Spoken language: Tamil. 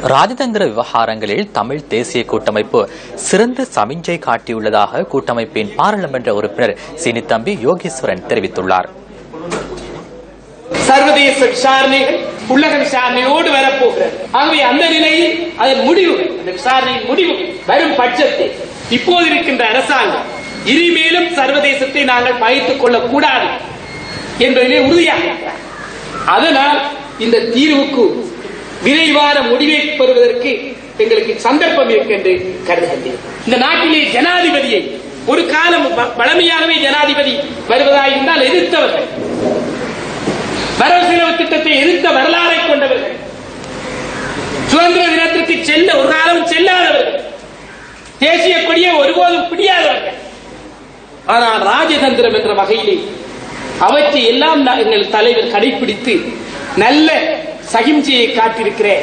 ராஜதந்திர விவகாரங்களில் தமிழ் தேசிய கூட்டமைப்பு சிறந்த சமிஞ்சை காட்டியுள்ளதாக கூட்டமைப்பின் பாராளுமன்ற உறுப்பினர் சீனித்தம்பி யோகேஸ்வரன் தெரிவித்துள்ளார். சர்வதேச விசாரணைகள் உலக விசாரணையோடு வரப்போகிறது. ஆகவே அந்த நிலையில் அதன் முடிவு, அந்த விசாரணையின் முடிவு வரும் பட்சத்தில் இப்போது இருக்கின்ற அரசாங்கம் இனிமேலும் சர்வதேசத்தை நாங்கள் பகைத்துக் கொள்ளக் கூடாது என்பதிலே உறுதியாக இருக்கிறார். அதனால் இந்த தீர்வுக்கு விரைவான முடிவை பெறுவதற்கு எங்களுக்கு சந்தர்ப்பம் இருக்கு என்று கருதுகின்றேன். இந்த நாட்டிலே ஜனாதிபதியை ஒரு காலம் பழமையாகவே ஜனாதிபதி வருவதாக இருந்தால் எதிர்த்தவர்கள், வரவு செலவு திட்டத்தை எதிர்த்த வரலாறை கொண்டவர்கள், சுதந்திர தினத்திற்கு செல்ல ஒரு காலம் செல்லாதவர்கள், தேசிய கொடியை ஒருபோதும் பிடியாதவர்கள். ஆனால் ராஜதந்திரம் என்ற வகையிலே அவற்றை எல்லாம் எங்கள் தலைவர் கடைபிடித்து நல்ல சகிம்சையை காட்டியிருக்கிறேன்.